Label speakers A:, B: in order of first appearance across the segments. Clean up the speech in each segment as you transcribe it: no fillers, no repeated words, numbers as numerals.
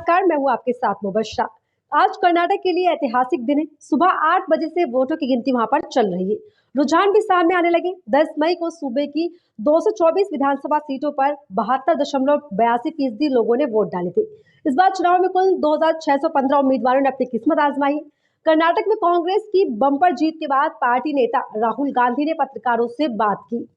A: नमस्कार, मैं हूँ आपके साथ मुबश्शरा। आज कर्नाटक के लिए ऐतिहासिक दिन है। सुबह 8 बजे से वोटों की गिनती वहां पर चल रही है। रुझान भी सामने आने लगे। 10 मई को सूबे की 224 विधानसभा सीटों पर 72.82% लोगों ने वोट डाले थे। इस बार चुनाव में कुल 2615 उम्मीदवारों ने अपनी किस्मत आजमाई है। कर्नाटक में कांग्रेस की बम्पर जीत के बाद पार्टी नेता राहुल गांधी ने पत्रकारों से बात की।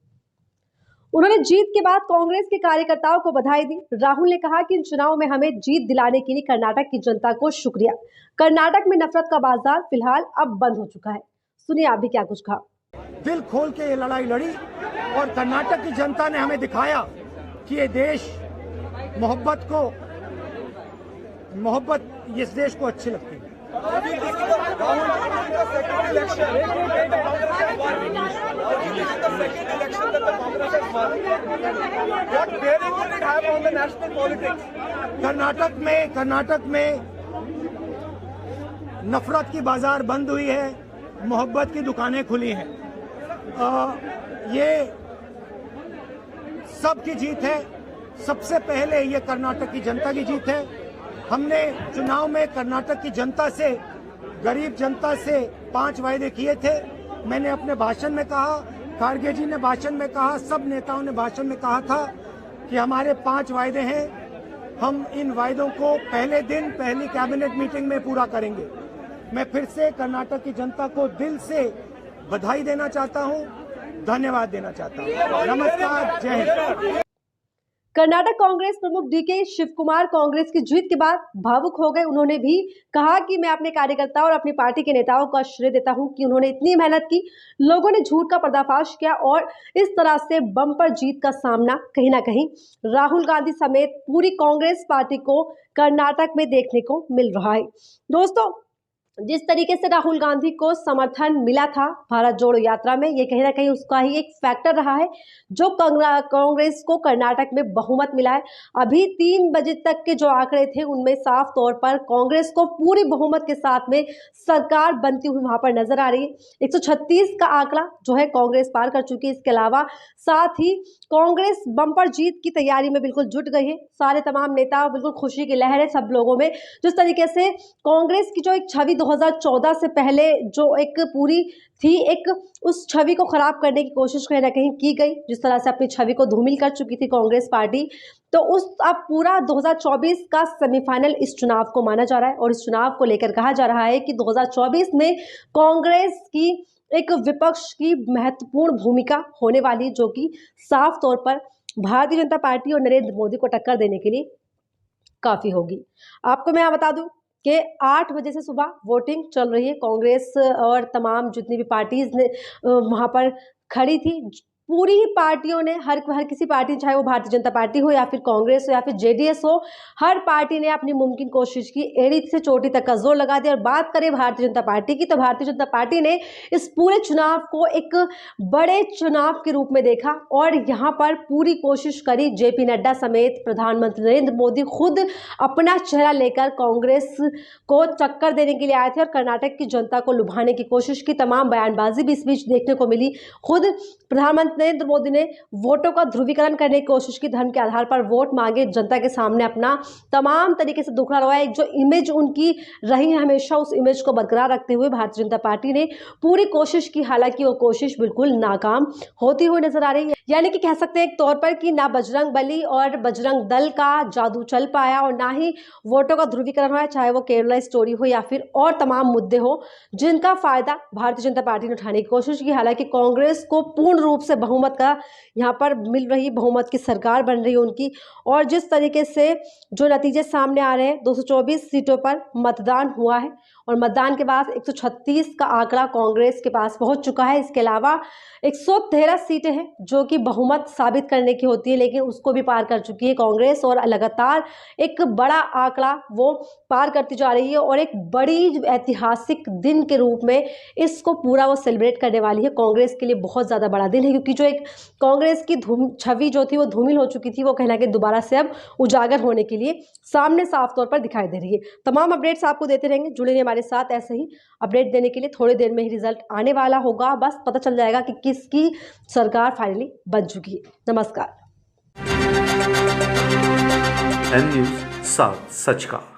A: उन्होंने जीत के बाद कांग्रेस के कार्यकर्ताओं को बधाई दी। राहुल ने कहा कि इन चुनाव में हमें जीत दिलाने के लिए कर्नाटक की जनता को शुक्रिया। कर्नाटक में नफरत का बाजार फिलहाल अब बंद हो चुका है। सुनिए आप भी क्या कुछ कहा।
B: दिल खोल के ये लड़ाई लड़ी और कर्नाटक की जनता ने हमें दिखाया कि ये देश मोहब्बत इस देश को अच्छी लगती है। कर्नाटक में नफरत की बाजार बंद हुई है, मोहब्बत की दुकानें खुली हैं। ये सबकी जीत है। सबसे पहले ये कर्नाटक की जनता की जीत है। हमने चुनाव में कर्नाटक की जनता से, गरीब जनता से 5 वायदे किए थे। मैंने अपने भाषण में कहा, खारगे जी ने भाषण में कहा, सब नेताओं ने भाषण में कहा था कि हमारे 5 वायदे हैं। हम इन वायदों को पहले दिन पहली कैबिनेट मीटिंग में पूरा करेंगे। मैं फिर से कर्नाटक की जनता को दिल से बधाई देना चाहता हूं, धन्यवाद देना चाहता हूं। नमस्कार, जय हिंद।
A: कर्नाटक कांग्रेस प्रमुख डीके शिव कुमार कांग्रेस की जीत के बाद भावुक हो गए। उन्होंने भी कहा कि मैं अपने कार्यकर्ताओं और अपनी पार्टी के नेताओं का श्रेय देता हूं कि उन्होंने इतनी मेहनत की, लोगों ने झूठ का पर्दाफाश किया और इस तरह से बम्पर जीत का सामना कहीं ना कहीं राहुल गांधी समेत पूरी कांग्रेस पार्टी को कर्नाटक में देखने को मिल रहा है। दोस्तों, जिस तरीके से राहुल गांधी को समर्थन मिला था भारत जोड़ो यात्रा में, ये कहीं ना कहीं उसका ही एक फैक्टर रहा है जो कांग्रेस को कर्नाटक में बहुमत मिला है। अभी 3 बजे तक के जो आंकड़े थे उनमें साफ तौर पर कांग्रेस को पूरी बहुमत के साथ में सरकार बनती हुई वहां पर नजर आ रही है। 136 का आंकड़ा जो है कांग्रेस पार कर चुकी है। इसके अलावा साथ ही कांग्रेस बम्पर जीत की तैयारी में बिल्कुल जुट गई है। सारे तमाम नेता, बिल्कुल खुशी की लहर है सब लोगों में। जिस तरीके से कांग्रेस की जो एक छवि 2014 से पहले जो एक पूरी थी, एक उस छवि को खराब करने की कोशिश कहीं ना कहीं की गई। जिस तरह से अपनी छवि को धूमिल कर चुकी थी कांग्रेस पार्टी, तो उस अब पूरा 2024 का सेमीफाइनल इस चुनाव को माना जा रहा है। और इस चुनाव को लेकर कहा जा रहा है कि 2024 में कांग्रेस की एक विपक्ष की महत्वपूर्ण भूमिका होने वाली, जो कि साफ तौर पर भारतीय जनता पार्टी और नरेंद्र मोदी को टक्कर देने के लिए काफी होगी। आपको मैं बता दूं कि 8 बजे से सुबह वोटिंग चल रही है। कांग्रेस और तमाम जितनी भी पार्टीज ने वहां पर खड़ी थी, पूरी ही पार्टियों ने, हर किसी पार्टी, चाहे वो भारतीय जनता पार्टी हो या फिर कांग्रेस हो या फिर जेडीएस हो, हर पार्टी ने अपनी मुमकिन कोशिश की। एड़ी से चोटी तक का जोर लगा दिया। और बात करें भारतीय जनता पार्टी की, तो भारतीय जनता पार्टी ने इस पूरे चुनाव को एक बड़े चुनाव के रूप में देखा और यहाँ पर पूरी कोशिश करी। जेपी नड्डा समेत प्रधानमंत्री नरेंद्र मोदी खुद अपना चेहरा लेकर कांग्रेस को टक्कर देने के लिए आए थे और कर्नाटक की जनता को लुभाने की कोशिश की। तमाम बयानबाजी भी इस बीच देखने को मिली। खुद प्रधानमंत्री नरेंद्र मोदी ने वोटों का ध्रुवीकरण करने की कोशिश की। धर्म के आधार पर वोट मांगे, जनता के सामने अपना तमाम तरीके से दुखड़ा रहा है। एक जो इमेज उनकी रही है हमेशा, उस इमेज को बरकरार रखते हुए भारतीय जनता पार्टी ने पूरी कोशिश की। हालांकि वो कोशिश बिल्कुल नाकाम होती हुई नजर आ रही है। यानी कि कह सकते हैं एक तौर पर कि ना बजरंग बली और बजरंग दल का जादू चल पाया और ना ही वोटों का ध्रुवीकरण हुआ, चाहे वो केरला स्टोरी हो या फिर और तमाम मुद्दे हो जिनका फायदा भारतीय जनता पार्टी ने उठाने की कोशिश की। हालांकि कांग्रेस को पूर्ण रूप से बहुमत का यहाँ पर मिल रही, बहुमत की सरकार बन रही है उनकी। और जिस तरीके से जो नतीजे सामने आ रहे हैं, 224 सीटों पर मतदान हुआ है और मतदान के बाद 136 का आंकड़ा कांग्रेस के पास पहुंच चुका है। इसके अलावा 113 सीटें हैं जो कि बहुमत साबित करने की होती है, लेकिन उसको भी पार कर चुकी है कांग्रेस और लगातार एक बड़ा आंकड़ा वो पार करती जा रही है और एक बड़ी ऐतिहासिक दिन के रूप में इसको पूरा वो सेलिब्रेट करने वाली है। कांग्रेस के लिए बहुत ज़्यादा बड़ा दिन है, क्योंकि जो एक कांग्रेस की छवि जो थी वो धूमिल हो चुकी थी, वो कहीं ना कहीं दोबारा से अब उजागर होने के लिए सामने साफ तौर पर दिखाई दे रही है। तमाम अपडेट्स आपको देते रहेंगे, जुड़े रहिए हमारे साथ। ऐसे ही अपडेट देने के लिए थोड़ी देर में ही रिजल्ट आने वाला होगा, बस पता चल जाएगा कि किसकी सरकार फाइनली बन चुकी है। नमस्कार।
C: एन न्यूज़ साउथ सच का।